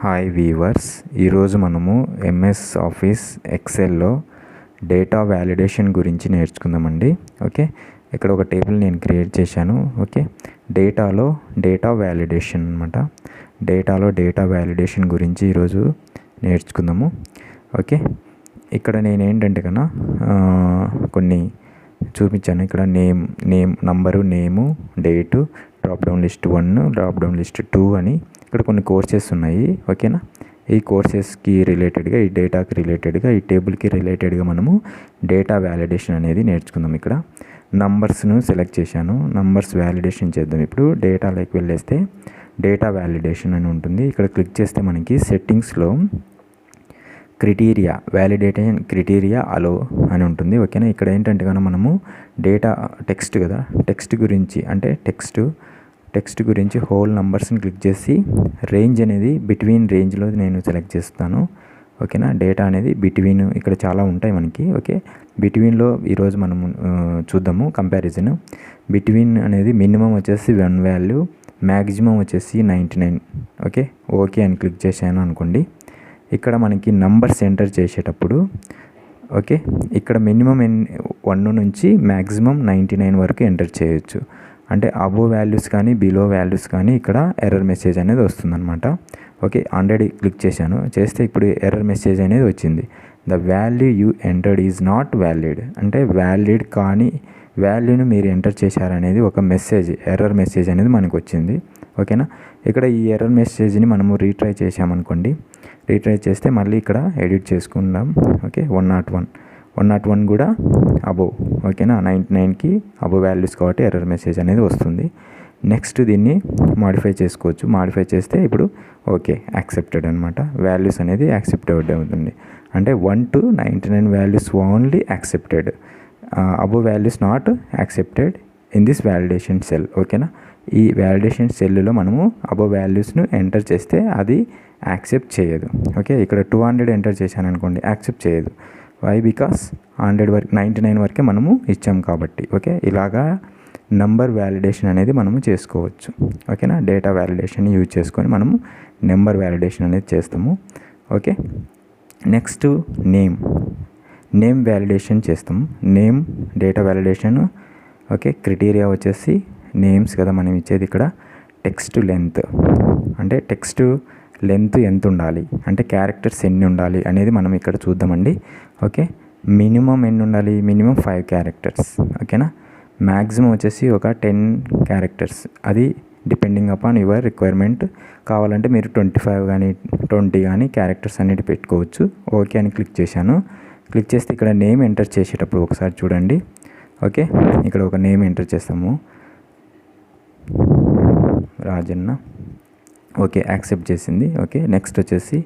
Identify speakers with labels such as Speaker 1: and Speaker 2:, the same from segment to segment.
Speaker 1: Hi weavers, ఈరోజు మనము MS office ఎక్సెల్లో data validation గురించి నేర్చుకుందామండి. ఓకే, ఇక్కడ ఒక టేబుల్ నేను క్రియేట్ చేశాను. ఓకే, డేటా వ్యాలిడేషన్ అనమాట. డేటా వ్యాలిడేషన్ గురించి ఈరోజు నేర్చుకుందాము. ఓకే, ఇక్కడ నేను ఏంటంటే కన్నా కొన్ని చూపించాను. ఇక్కడ number, name, date, drop down list 1, drop down list 2 అని ఇక్కడ కొన్ని కోర్సెస్ ఉన్నాయి. ఓకేనా, ఈ కోర్సెస్కి రిలేటెడ్గా, ఈ డేటాకి రిలేటెడ్గా, ఈ టేబుల్కి రిలేటెడ్గా మనము డేటా వ్యాలిడేషన్ అనేది నేర్చుకుందాం. ఇక్కడ నంబర్స్ను సెలెక్ట్ చేశాను. నంబర్స్ వ్యాలిడేషన్ చేద్దాం. ఇప్పుడు డేటాలోకి వెళ్ళేస్తే డేటా వ్యాలిడేషన్ అని ఉంటుంది. ఇక్కడ క్లిక్ చేస్తే మనకి సెట్టింగ్స్లో వ్యాలిడేషన్ క్రైటీరియా అలో అని ఉంటుంది. ఓకేనా, ఇక్కడ ఏంటంటే కనుక మనము డేటా టెక్స్ట్ కదా, టెక్స్ట్ గురించి హోల్ నంబర్స్ని క్లిక్ చేసి రేంజ్ అనేది బిట్వీన్ రేంజ్లో నేను సెలెక్ట్ చేస్తాను. ఓకేనా, డేటా అనేది బిట్వీన్, ఇక్కడ చాలా ఉంటాయి మనకి. ఓకే, బిట్వీన్లో ఈరోజు మనము చూద్దాము కంపారిజన్. బిట్వీన్ అనేది మినిమం వచ్చేసి 1 వాల్యూ, మ్యాక్సిమం వచ్చేసి 99. ఓకే అని క్లిక్ చేశాను అనుకోండి. ఇక్కడ మనకి నంబర్స్ ఎంటర్ చేసేటప్పుడు ఓకే, ఇక్కడ మినిమం 1 నుంచి మ్యాక్సిమం 99 వరకు ఎంటర్ చేయొచ్చు. అంటే అబోవ్ వాల్యూస్ కానీ బిలో వాల్యూస్ కానీ ఇక్కడ ఎర్రర్ మెసేజ్ అనేది వస్తుందన్నమాట. ఓకే, 100 క్లిక్ చేస్తే ఇప్పుడు ఎర్రర్ మెసేజ్ అనేది వచ్చింది. The value you entered is not valid, అంటే వ్యాలిడ్ కానీ వాల్యూను మీరు ఎంటర్ చేశారనేది ఒక ఎర్రర్ మెసేజ్ అనేది మనకు వచ్చింది. ఓకేనా, ఇక్కడ ఈ ఎర్రర్ మెసేజ్ని మనము రీట్రై చేసామనుకోండి. రీట్రై చేస్తే మళ్ళీ ఇక్కడ ఎడిట్ చేసుకుందాం. ఓకే, 101 కూడా అబోవ్. ఓకేనా, 99కి అబోవ్ వాల్యూస్ కాబట్టి ఎర్రర్ మెసేజ్ అనేది వస్తుంది. నెక్స్ట్ దీన్ని మాడిఫై చేసుకోవచ్చు. మాడిఫై చేస్తే ఇప్పుడు ఓకే, యాక్సెప్టెడ్ అనమాట. వాల్యూస్ అనేది యాక్సెప్టెడ్ అవుతుంది. అంటే 1 to 99 values only accepted, above values not accepted in this validation cell. ఓకేనా, ఈ వ్యాలిడేషన్ సెల్లో మనము అబోవ్ వాల్యూస్ను ఎంటర్ చేస్తే అది యాక్సెప్ట్ చేయదు. ఓకే, ఇక్కడ 200 ఎంటర్ చేశాను అనుకోండి, యాక్సెప్ట్ చేయదు. వై? బికాస్ 99 వరకే మనము ఇచ్చాం కాబట్టి. ఓకే, ఇలాగా నంబర్ వ్యాలిడేషన్ అనేది మనము చేసుకోవచ్చు. ఓకేనా, డేటా వ్యాలిడేషన్ యూజ్ చేసుకొని మనము నెంబర్ వ్యాలిడేషన్ అనేది చేస్తాము. ఓకే, నెక్స్ట్ నేమ్ వ్యాలిడేషన్ చేస్తాము. Data validation. ఓకే, క్రైటీరియా వచ్చేసి నేమ్స్ కదా మనం ఇచ్చేది. ఇక్కడ టెక్స్ట్ లెంత్, అంటే టెక్స్ట్ లెంత్ ఎంత ఉండాలి, అంటే క్యారెక్టర్స్ ఎన్ని ఉండాలి అనేది మనం ఇక్కడ చూద్దామండి. ఓకే, మినిమం ఎన్ని ఉండాలి? Minimum 5 characters. ఓకేనా, మ్యాక్సిమం వచ్చేసి ఒక 10 క్యారెక్టర్స్. అది డిపెండింగ్ అపాన్ యువర్ రిక్వైర్మెంట్. కావాలంటే మీరు 25 కానీ 20 కానీ క్యారెక్టర్స్ అనేది పెట్టుకోవచ్చు. ఓకే అని క్లిక్ చేశాను. క్లిక్ చేస్తే ఇక్కడ నేమ్ ఎంటర్ చేసేటప్పుడు ఒకసారి చూడండి. ఓకే, ఇక్కడ ఒక నేమ్ ఎంటర్ చేస్తాము, రాజన్న. ఓకే, యాక్సెప్ట్ చేసింది. ఓకే, నెక్స్ట్ వచ్చేసి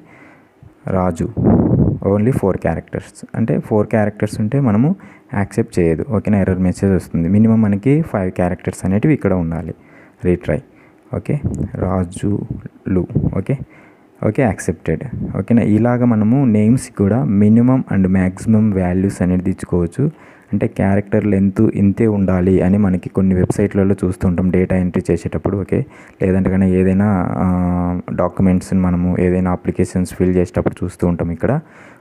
Speaker 1: రాజు. ఓన్లీ 4 క్యారెక్టర్స్, అంటే 4 క్యారెక్టర్స్ ఉంటే మనము యాక్సెప్ట్ చేయదు. ఓకేనా, ఎర్రర్ మెసేజ్ వస్తుంది. మినిమం మనకి 5 క్యారెక్టర్స్ అనేటివి ఇక్కడ ఉండాలి. రీట్రై. ఓకే, రాజులు. Okay, accepted. ఓకేనా, ఇలాగ మనము నేమ్స్ కూడా మినిమం అండ్ మ్యాక్సిమం వాల్యూస్ అనేది ఇచ్చుకోవచ్చు. అంటే క్యారెక్టర్ లెంత్ ఇంతే ఉండాలి అని మనకి కొన్ని వెబ్సైట్లలో చూస్తుంటాం డేటా ఎంట్రీ చేసేటప్పుడు. ఓకే, లేదంటే కానీ ఏదైనా డాక్యుమెంట్స్ని మనము ఏదైనా అప్లికేషన్స్ ఫిల్ చేసేటప్పుడు చూస్తూ ఉంటాం ఇక్కడ.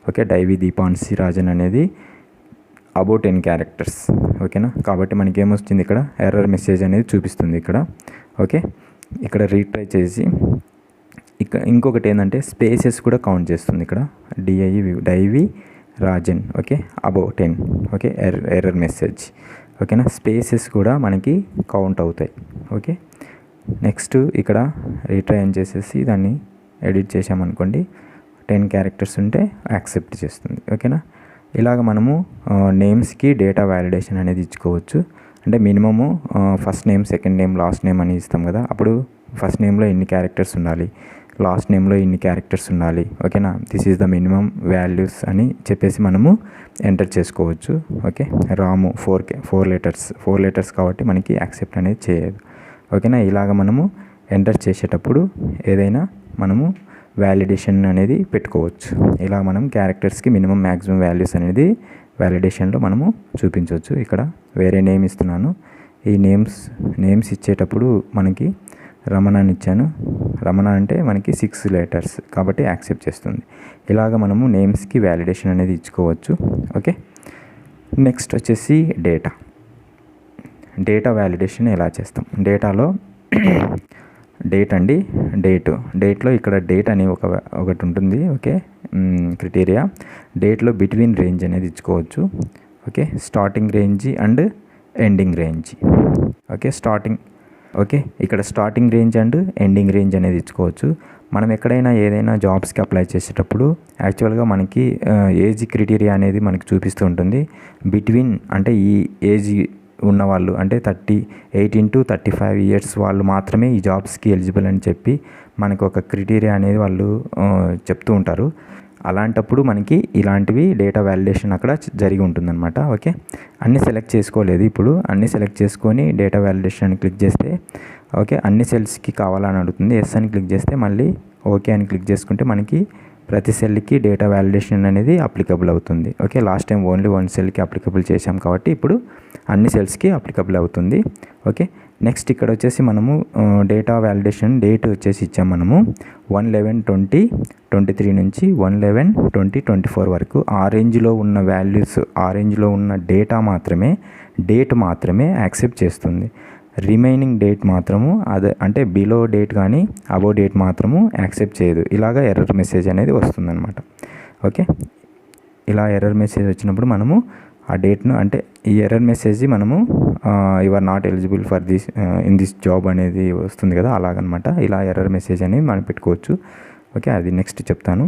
Speaker 1: ఓకే, డైవి దీపాన్సి రాజన్ అనేది అబౌట్ 10 క్యారెక్టర్స్. ఓకేనా, కాబట్టి మనకి ఏమొస్తుంది, ఇక్కడ ఎర్రర్ మెసేజ్ అనేది చూపిస్తుంది ఇక్కడ. ఓకే, ఇక్కడ రీట్రై చేసి ఇక్కడ ఇంకొకటి ఏంటంటే స్పేసెస్ కూడా కౌంట్ చేస్తుంది ఇక్కడ. డైవి రాజన్. Okay, above 10. Okay, error message. ఓకేనా, స్పేసెస్ కూడా మనకి కౌంట్ అవుతాయి. ఓకే, నెక్స్ట్ ఇక్కడ రీట్రై అని చేసేసి దాన్ని ఎడిట్ చేసామనుకోండి. 10 క్యారెక్టర్స్ ఉంటే యాక్సెప్ట్ చేస్తుంది. ఓకేనా, ఇలాగ మనము నేమ్స్కి డేటా వ్యాలిడేషన్ అనేది ఇచ్చుకోవచ్చు. అంటే minimum first name, second name, last name అని ఇస్తాం కదా. అప్పుడు ఫస్ట్ నేమ్లో ఎన్ని క్యారెక్టర్స్ ఉండాలి, లాస్ట్ నేమ్లో ఇన్ని క్యారెక్టర్స్ ఉండాలి. ఓకేనా, this is the minimum values అని చెప్పేసి మనము ఎంటర్ చేసుకోవచ్చు. ఓకే, రాము 4 లెటర్స్ కాబట్టి మనకి యాక్సెప్ట్ అనేది చేయదు. ఓకేనా, ఇలాగ మనము ఎంటర్ చేసేటప్పుడు ఏదైనా మనము వ్యాలిడేషన్ అనేది పెట్టుకోవచ్చు. ఇలా మనం క్యారెక్టర్స్కి మినిమం మ్యాక్సిమం వాల్యూస్ అనేది వ్యాలిడేషన్లో మనము చూపించవచ్చు. ఇక్కడ వేరే నేమ్ ఇస్తున్నాను. ఈ నేమ్స్ ఇచ్చేటప్పుడు మనకి రమణ అని ఇచ్చాను. రమణ అంటే మనకి 6 లెటర్స్ కాబట్టి యాక్సెప్ట్ చేస్తుంది. ఇలాగ మనము నేమ్స్కి వ్యాలిడేషన్ అనేది ఇచ్చుకోవచ్చు. ఓకే, నెక్స్ట్ వచ్చేసి డేటా వ్యాలిడేషన్ ఎలా చేస్తాం. డేటాలో డేట్ అండి, డేట్లో ఇక్కడ డేట్ అని ఒకటి ఉంటుంది. ఓకే, క్రైటీరియా డేట్లో బిట్వీన్ రేంజ్ అనేది ఇచ్చుకోవచ్చు. Okay, starting range and ending range. Okay, ఇక్కడ starting range and ending range అనేది ఇచ్చుకోవచ్చు. మనం ఎక్కడైనా ఏదైనా జాబ్స్కి అప్లై చేసేటప్పుడు యాక్చువల్గా మనకి ఏజ్ క్రైటీరియా అనేది మనకి చూపిస్తూ ఉంటుంది. బిట్వీన్ అంటే ఈ ఏజ్ ఉన్నవాళ్ళు అంటే 18 to 35 ఇయర్స్ వాళ్ళు మాత్రమే ఈ జాబ్స్కి ఎలిజిబుల్ అని చెప్పి మనకు ఒక క్రైటీరియా అనేది వాళ్ళు చెప్తూ ఉంటారు. అలాంటప్పుడు మనకి ఇలాంటివి డేటా వ్యాలిడేషన్ అక్కడ జరిగి ఉంటుందన్నమాట. ఓకే, అన్నీ సెలెక్ట్ చేసుకోలేదు. ఇప్పుడు అన్నీ సెలెక్ట్ చేసుకొని డేటా వ్యాలిడేషన్ అని క్లిక్ చేస్తే ఓకే అన్ని సెల్స్కి కావాలని అడుగుతుంది. ఎస్ అని క్లిక్ చేస్తే మళ్ళీ ఓకే అని క్లిక్ చేసుకుంటే మనకి ప్రతి సెల్కి డేటా వ్యాలిడేషన్ అనేది అప్లికబుల్ అవుతుంది. ఓకే, లాస్ట్ టైం ఓన్లీ 1 సెల్కి అప్లికబుల్ చేసాం కాబట్టి ఇప్పుడు అన్ని సెల్స్కి అప్లికబుల్ అవుతుంది. ఓకే, నెక్స్ట్ ఇక్కడ వచ్చేసి మనము డేటా వ్యాలిడేషన్ డేట్ వచ్చేసి ఇచ్చాం. మనము 1/11/2023 నుంచి 1/11/2024 వరకు ఆ రేంజ్లో ఉన్న వాల్యూస్, ఆ రేంజ్లో ఉన్న డేట్ మాత్రమే యాక్సెప్ట్ చేస్తుంది. రిమైనింగ్ డేట్ మాత్రము అదే అంటే బిలో డేట్ కానీ అబోవ్ డేట్ మాత్రము యాక్సెప్ట్ చేయదు. ఇలాగ ఎర్రర్ మెసేజ్ అనేది వస్తుందన్నమాట. ఓకే, ఇలా ఎర్రర్ మెసేజ్ వచ్చినప్పుడు మనము ఆ డేట్ను అంటే ఈ ఎర్రర్ మెసేజ్ మనము you are not eligible for this in this job అనేది వస్తుంది కదా, అలాగనమాట. ఇలా ఎర్రర్ మెసేజ్ అనేది మనం పెట్టుకోవచ్చు. ఓకే, అది నెక్స్ట్ చెప్తాను.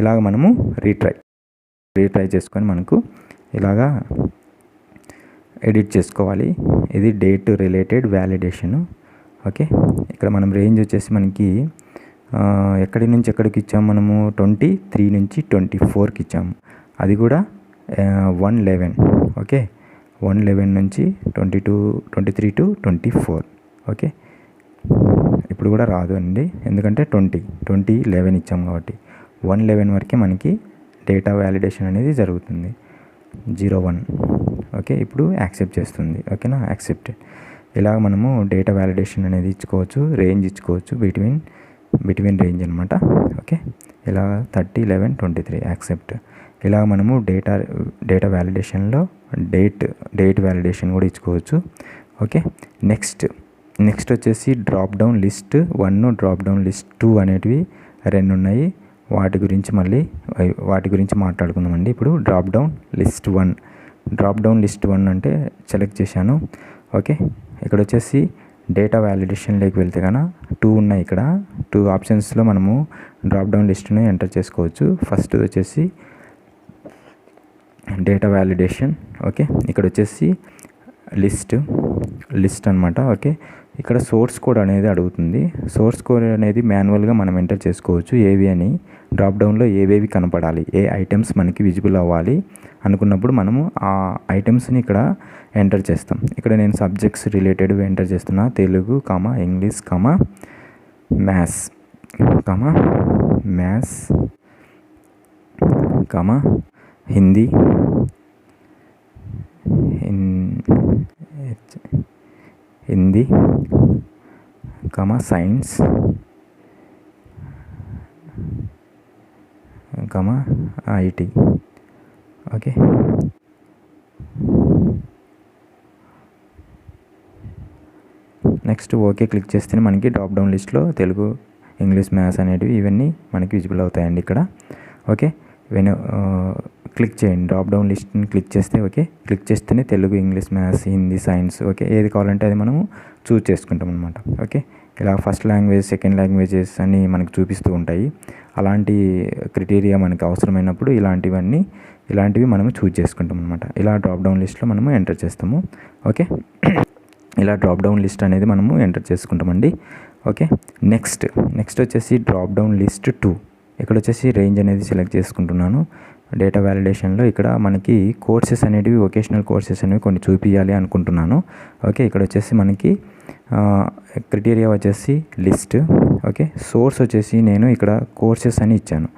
Speaker 1: ఇలాగ మనము రీట్రై చేసుకొని మనకు ఇలాగా ఎడిట్ చేసుకోవాలి. ఇది డేట్ రిలేటెడ్ వ్యాలిడేషను. ఓకే, ఇక్కడ మనం రేంజ్ వచ్చేసి మనకి ఎక్కడి నుంచి ఎక్కడికి ఇచ్చాము, మనము 23 నుంచి 24కి ఇచ్చాము. అది కూడా 1/11. ఓకే, 1/11 నుంచి 23 to 24. ఓకే, ఇప్పుడు కూడా రాదు అండి, ఎందుకంటే 20/11 ఇచ్చాము కాబట్టి 1/11 వరకే మనకి డేటా వ్యాలిడేషన్ అనేది జరుగుతుంది. 01. ఓకే, ఇప్పుడు యాక్సెప్ట్ చేస్తుంది. ఓకేనా, యాక్సెప్టెడ్. ఇలా మనము డేటా వ్యాలిడేషన్ అనేది ఇచ్చుకోవచ్చు, రేంజ్ ఇచ్చుకోవచ్చు, బిట్వీన్ రేంజ్ అనమాట. ఓకే, ఇలా 30/11/23 యాక్సెప్ట్. ఇలా మనము డేటా వ్యాలిడేషన్లో డేట్ వ్యాలిడేషన్ కూడా ఇచ్చుకోవచ్చు. ఓకే, నెక్స్ట్ వచ్చేసి drop down list 1, drop down list 2 అనేటివి 2 ఉన్నాయి. వాటి గురించి మాట్లాడుకుందామండి. ఇప్పుడు డ్రాప్ డౌన్ లిస్ట్ 1 అంటే సెలెక్ట్ చేశాను. ఓకే, ఇక్కడ వచ్చేసి డేటా వ్యాలిడేషన్లోకి వెళ్తే కన్నా 2 ఉన్నాయి. ఇక్కడ 2 ఆప్షన్స్లో మనము డ్రాప్ డౌన్ లిస్ట్ని ఎంటర్ చేసుకోవచ్చు. ఫస్ట్ వచ్చేసి డేటా వ్యాలిడేషన్. ఓకే, ఇక్కడ వచ్చేసి లిస్ట్ అనమాట. ఓకే, ఇక్కడ సోర్స్ కోడ్ అనేది అడుగుతుంది. సోర్స్ కోడ్ అనేది మాన్యువల్గా మనం ఎంటర్ చేసుకోవచ్చు. ఏవి అని డ్రాప్ డౌన్లో ఏవేవి కనపడాలి, ఏ ఐటమ్స్ మనకి విజిబుల్ అవ్వాలి అనుకున్నప్పుడు మనము ఆ ఐటమ్స్ని ఇక్కడ ఎంటర్ చేస్తాం. ఇక్కడ నేను సబ్జెక్ట్స్ రిలేటెడ్ ఎంటర్ చేస్తున్నా. Telugu, English, maths, Hindi, science, IT. Okay, next okay click చేస్తేనే మనకి డ్రాప్ డౌన్ లిస్ట్లో తెలుగు, ఇంగ్లీష్, మ్యాథ్స్ అనేటివి ఇవన్నీ మనకి విజిబుల్ అవుతాయండి ఇక్కడ. ఓకే, క్లిక్ చేయండి. డ్రాప్ డౌన్ లిస్ట్ని క్లిక్ చేస్తే ఓకే క్లిక్ చేస్తేనే Telugu, English, maths, Hindi, science okay ఏది కావాలంటే అది మనము చూస్ చేసుకుంటాం అనమాట. ఓకే, ఇలా ఫస్ట్ లాంగ్వేజ్, సెకండ్ లాంగ్వేజెస్ అని మనకు చూపిస్తూ ఉంటాయి. అలాంటి క్రైటీరియా మనకు అవసరమైనప్పుడు ఇలాంటివి మనము చూస్ చేసుకుంటాం అనమాట. ఇలా డ్రాప్ డౌన్ లిస్ట్లో మనము ఎంటర్ చేస్తాము. ఓకే, ఇలా డ్రాప్ డౌన్ లిస్ట్ అనేది మనము ఎంటర్ చేసుకుంటామండి. ఓకే, నెక్స్ట్ వచ్చేసి డ్రాప్ డౌన్ లిస్ట్ 2. ఇక్కడ వచ్చేసి రేంజ్ అనేది సెలెక్ట్ చేసుకుంటున్నాను. డేటా వ్యాలిడేషన్లో ఇక్కడ మనకి కోర్సెస్ అనేటివి, వొకేషనల్ కోర్సెస్ అనేవి కొన్ని చూపించాలి అనుకుంటున్నాను. ఓకే, ఇక్కడ వచ్చేసి మనకి క్రైటీరియా వచ్చేసి లిస్ట్. ఓకే, సోర్స్ వచ్చేసి నేను ఇక్కడ కోర్సెస్ అని ఇచ్చాను.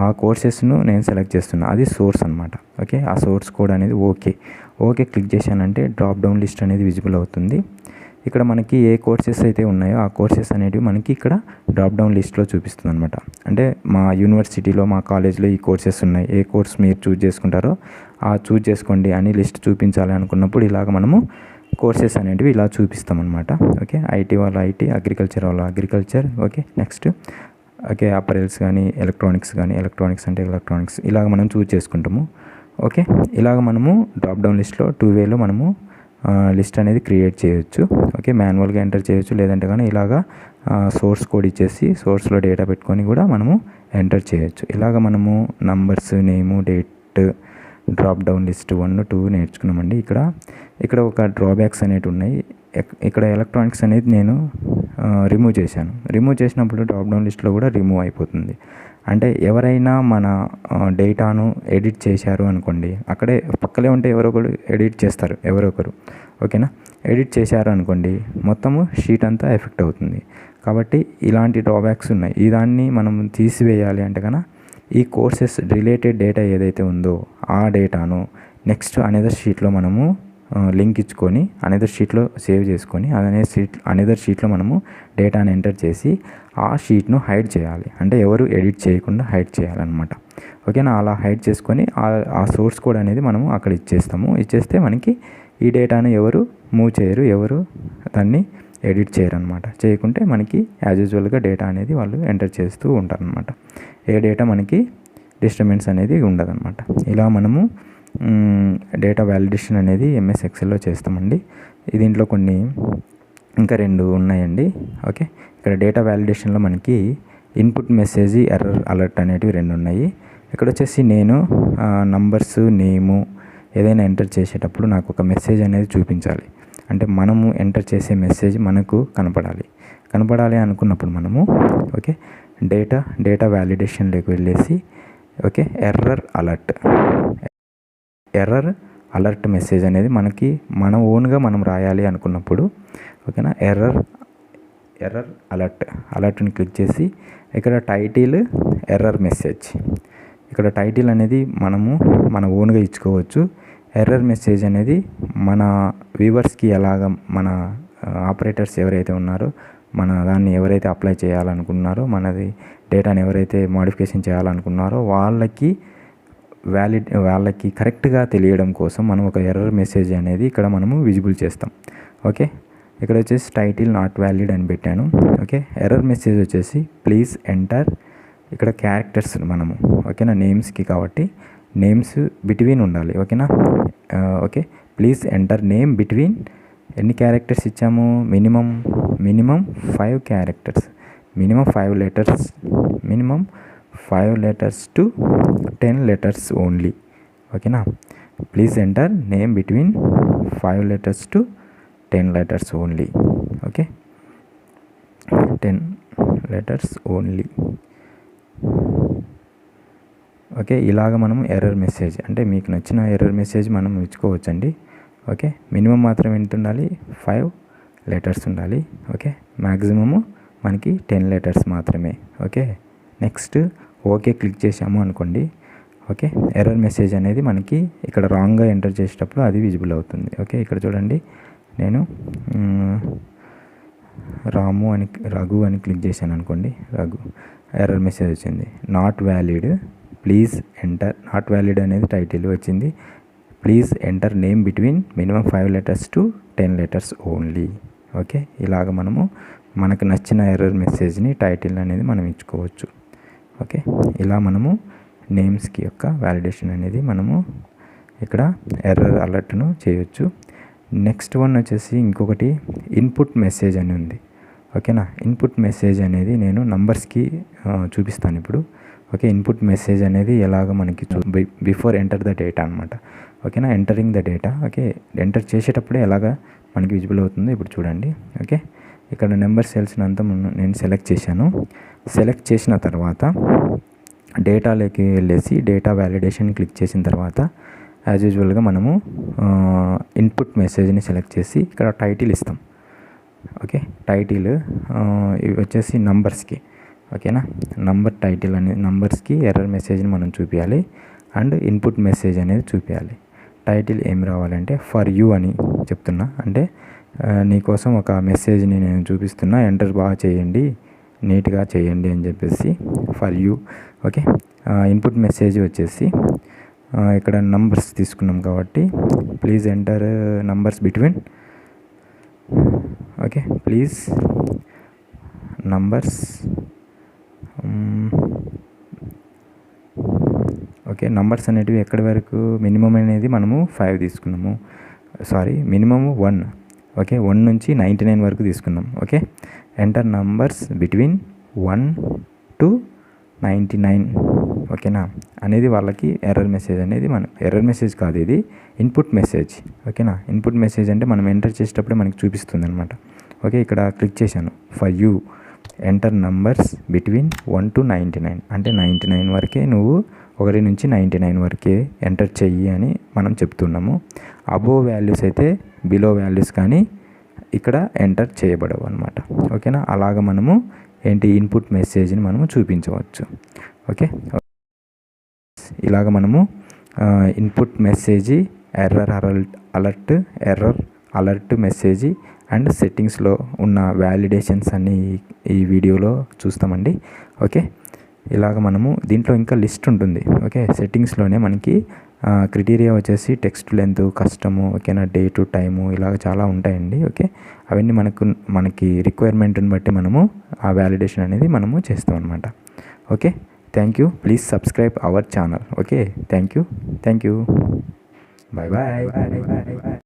Speaker 1: ఆ కోర్సెస్ను నేను సెలెక్ట్ చేస్తున్నా, అది సోర్స్ అనమాట. ఓకే, ఆ సోర్స్ కోడ్ అనేది ఓకే క్లిక్ చేశానంటే డ్రాప్ డౌన్ లిస్ట్ అనేది విజిబుల్ అవుతుంది. ఇక్కడ మనకి ఏ కోర్సెస్ అయితే ఉన్నాయో ఆ కోర్సెస్ అనేటివి మనకి ఇక్కడ డ్రాప్ డౌన్ లిస్ట్లో చూపిస్తుంది అనమాట. అంటే మా యూనివర్సిటీలో మా కాలేజ్లో ఈ కోర్సెస్ ఉన్నాయి, ఏ కోర్స్ మీరు చూజ్ చేసుకుంటారో ఆ చూజ్ చేసుకోండి అని లిస్ట్ చూపించాలి అనుకున్నప్పుడు ఇలాగ మనము కోర్సెస్ అనేటివి ఇలా చూపిస్తామన్నమాట. ఓకే, ఐటీ వాళ్ళ ఐటీ, అగ్రికల్చర్ వాళ్ళ అగ్రికల్చర్. ఓకే, నెక్స్ట్ ఓకే అపరెల్స్ కానీ ఎలక్ట్రానిక్స్ అంటే ఎలక్ట్రానిక్స్ ఇలాగ మనం చూజ్ చేసుకుంటాము. ఓకే, ఇలాగ మనము డ్రాప్ డౌన్ లిస్ట్లో 2 వేలో మనము లిస్ట్ అనేది క్రియేట్ చేయొచ్చు. ఓకే, మాన్యువల్గా ఎంటర్ చేయొచ్చు, లేదంటే కానీ ఇలాగా సోర్స్ కోడ్ ఇచ్చేసి సోర్స్లో డేటా పెట్టుకొని కూడా మనము ఎంటర్ చేయొచ్చు. ఇలాగ మనము నంబర్స్, నేము, డేట్, డ్రాప్ డౌన్ లిస్ట్ 1, 2 నేర్చుకున్నామండి. ఇక్కడ ఒక డ్రాబ్యాక్స్ అనేవి ఉన్నాయి. ఇక్కడ ఎలక్ట్రానిక్స్ అనేది నేను రిమూవ్ చేశాను. రిమూవ్ చేసినప్పుడు డ్రాప్ డౌన్ లిస్ట్లో కూడా రిమూవ్ అయిపోతుంది. అంటే ఎవరైనా మన డేటాను ఎడిట్ చేశారు అనుకోండి, అక్కడే పక్కలే ఉంటే ఎవరో ఒకరు ఎడిట్ చేస్తారు, ఎవరో ఒకరు. ఓకేనా, ఎడిట్ చేశారు అనుకోండి మొత్తము షీట్ అంతా ఎఫెక్ట్ అవుతుంది. కాబట్టి ఇలాంటి డ్రాబ్యాక్స్ ఉన్నాయి. ఈ దాన్ని మనం తీసివేయాలి అంటే కన్నా ఈ కోర్సెస్ రిలేటెడ్ డేటా ఏదైతే ఉందో ఆ డేటాను నెక్స్ట్ అనదర్ షీట్లో మనము లింక్ ఇచ్చుకొని అనదర్ షీట్లో సేవ్ చేసుకొని అనదర్ షీట్లో మనము డేటాను ఎంటర్ చేసి ఆ షీట్ను హైడ్ చేయాలి. అంటే ఎవరు ఎడిట్ చేయకుండా హైడ్ చేయాలన్నమాట. ఓకేనా, అలా హైడ్ చేసుకొని ఆ సోర్స్ కోడ్ అనేది మనము అక్కడ ఇచ్చేస్తే మనకి ఈ డేటాను ఎవరు మూవ్ చేయరు, ఎవరు దాన్ని ఎడిట్ చేయరు అనమాట. చేయకుంటే మనకి యాజ్ యూజువల్గా డేటా అనేది వాళ్ళు ఎంటర్ చేస్తూ ఉంటారనమాట. ఏ డేటా మనకి డిస్టర్బెన్స్ అనేది ఉండదన్నమాట. ఇలా మనము డేటా వ్యాలిడేషన్ అనేది ఎంఎస్ ఎక్సెల్లో చేస్తామండి. దీంట్లో కొన్ని ఇంకా 2 ఉన్నాయండి. ఓకే, ఇక్కడ డేటా వ్యాలిడేషన్లో మనకి ఇన్పుట్ మెసేజ్, ఎర్రర్ అలర్ట్ అనేటివి 2 ఉన్నాయి. ఇక్కడ వచ్చేసి నేను నంబర్స్, నేము ఏదైనా ఎంటర్ చేసేటప్పుడు నాకు ఒక మెసేజ్ అనేది చూపించాలి. అంటే మనము ఎంటర్ చేసే మెసేజ్ మనకు కనపడాలి అనుకున్నప్పుడు మనము ఓకే డేటా వ్యాలిడేషన్లోకి వెళ్ళేసి ఓకే ఎర్రర్ అలర్ట్ మెసేజ్ అనేది మనకి మన ఓన్గా మనం రాయాలి అనుకున్నప్పుడు ఓకేనా ఎర్రర్ అలర్ట్ని క్లిక్ చేసి ఇక్కడ టైటిల్ ఎర్రర్ మెసేజ్, ఇక్కడ టైటిల్ అనేది మనము మన ఓన్గా ఇచ్చుకోవచ్చు. ఎర్రర్ మెసేజ్ అనేది మన వ్యూవర్స్కి ఎలాగ మన ఆపరేటర్స్ ఎవరైతే ఉన్నారో మన దాన్ని ఎవరైతే అప్లై చేయాలనుకున్నారో మనది డేటాని ఎవరైతే మోడిఫికేషన్ చేయాలనుకున్నారో వాళ్ళకి కరెక్ట్గా తెలియడం కోసం మనం ఒక ఎర్రర్ మెసేజ్ అనేది ఇక్కడ మనము విజిబుల్ చేస్తాం. ఓకే, ఇక్కడ వచ్చేసి టైటిల్ నాట్ వ్యాలిడ్ అని పెట్టాను. ఓకే, ఎర్రర్ మెసేజ్ వచ్చేసి ప్లీజ్ ఎంటర్, ఇక్కడ క్యారెక్టర్స్ మనము ఓకేనా నేమ్స్కి కాబట్టి నేమ్స్ బిట్వీన్ ఉండాలి. ఓకేనా, okay please enter name between ఎన్ని క్యారెక్టర్స్ ఇచ్చాము, minimum 5 characters, minimum 5 letters to 10 letters only. ఓకేనా, please enter name between 5 letters to 10 letters only. Okay, 10 letters only. Okay, ఇలాగ మనం ఎర్రర్ మెసేజ్ అంటే మీకు నచ్చిన ఎర్రర్ మెసేజ్ మనం ఇచ్చుకోవచ్చండి. ఓకే, మినిమం మాత్రం ఎంత ఉండాలి, 5 లెటర్స్ ఉండాలి. ఓకే, మ్యాక్సిమము మనకి 10 లెటర్స్ మాత్రమే. ఓకే, నెక్స్ట్ ఓకే క్లిక్ చేసాము అనుకోండి. ఓకే, ఎర్రర్ మెసేజ్ అనేది మనకి ఇక్కడ రాంగ్గా ఎంటర్ చేసేటప్పుడు అది విజిబుల్ అవుతుంది. ఓకే, ఇక్కడ చూడండి నేను రఘు అని క్లిక్ చేశాను అనుకోండి, రఘు ఎర్రర్ మెసేజ్ వచ్చింది. Not valid, please enter, not valid అనేది టైటిల్ వచ్చింది. Please enter name between minimum 5 letters to 10 letters only. Okay, ఇలాగ మనకు నచ్చిన ఎర్రర్ మెసేజ్ని టైటిల్ అనేది మనం ఇచ్చుకోవచ్చు. ఓకే, ఇలా మనము నేమ్స్కి యొక్క వ్యాలిడేషన్ అనేది మనము ఇక్కడ ఎర్రర్ అలర్ట్ను చేయొచ్చు. నెక్స్ట్ వన్ వచ్చేసి ఇంకొకటి ఇన్పుట్ మెసేజ్ అని ఉంది. ఓకేనా, ఇన్పుట్ మెసేజ్ అనేది నేను నంబర్స్కి చూపిస్తాను ఇప్పుడు. ఓకే, ఇన్పుట్ మెసేజ్ అనేది ఎలాగ మనకి బిఫోర్ ఎంటర్ ద డేటా అనమాట. ఓకేనా, entering the data. Okay, enter చేసేటప్పుడే ఎలాగ మనకి విజిబుల్ అవుతుందో ఇప్పుడు చూడండి. ఓకే, ఇక్కడ నెంబర్ సెల్స్ని అంతా నేను సెలెక్ట్ చేశాను. సెలెక్ట్ చేసిన తర్వాత డేటాలోకి వెళ్ళేసి డేటా వ్యాలిడేషన్ క్లిక్ చేసిన తర్వాత యాజ్ యూజువల్గా మనము ఇన్పుట్ మెసేజ్ని సెలెక్ట్ చేసి ఇక్కడ టైటిల్ ఇస్తాం. ఓకే, టైటిల్ ఇవి వచ్చేసి నంబర్స్కి. ఓకేనా, నంబర్ టైటిల్ అనేది నంబర్స్కి ఎర్రర్ మెసేజ్ని మనం చూపించాలి అండ్ ఇన్పుట్ మెసేజ్ అనేది చూపించాలి. టైటిల్ ఏం రావాలంటే ఫర్ యూ అని చెప్తున్నా, అంటే నీకోసం ఒక మెసేజ్ని నేను చూపిస్తున్నా, ఎంటర్ బాగా చేయండి, నీట్గా చేయండి అని చెప్పేసి for you. Okay, input message వచ్చేసి ఇక్కడ నంబర్స్ తీసుకున్నాం కాబట్టి please enter numbers between, okay, please numbers, okay, numbers అనేటివి ఎక్కడి వరకు మినిమం అనేది మనము 5 తీసుకున్నాము, సారీ మినిమము 1, ఓకే, 1 నుంచి 99 వరకు తీసుకున్నాం. Okay, enter numbers between 1 to 99, ఓకేనా అనేది వాళ్ళకి ఎర్రర్ మెసేజ్ అనేది, మనం ఎర్రర్ మెసేజ్ కాదు, ఇది ఇన్పుట్ మెసేజ్. ఓకేనా, ఇన్పుట్ మెసేజ్ అంటే మనం ఎంటర్ చేసేటప్పుడే మనకి చూపిస్తుంది అనమాట. ఓకే, ఇక్కడ క్లిక్ చేశాను for you enter numbers between 1 to 99 అంటే 99 వరకే, నువ్వు 1 నుంచి 99 వరకే ఎంటర్ చెయ్యి అని మనం చెప్తున్నాము. అబోవ్ వాల్యూస్ అయితే బిలో వాల్యూస్ కానీ ఇక్కడ ఎంటర్ చేయబడవు అనమాట. ఓకేనా, అలాగ మనము ఏంటి ఇన్పుట్ మెసేజ్ని మనము చూపించవచ్చు. ఓకే, ఇలాగ మనము input message, error alert message and సెట్టింగ్స్లో ఉన్న వ్యాలిడేషన్స్ అన్నీ ఈ వీడియోలో చూస్తామండి. ఓకే, ఇలాగ మనము దీంట్లో ఇంకా లిస్ట్ ఉంటుంది. ఓకే, సెట్టింగ్స్లోనే మనకి క్రైటీరియా వచ్చేసి టెక్స్ట్ లెంత్, కస్టము, ఓకేనా, డేటు, టైము, ఇలాగ చాలా ఉంటాయండి. ఓకే, అవన్నీ మనకి రిక్వైర్మెంట్ని బట్టి మనము ఆ వ్యాలిడేషన్ అనేది మనము చేస్తాం అనమాట. Okay, thank you, please subscribe our channel. Okay, thank you, bye bye.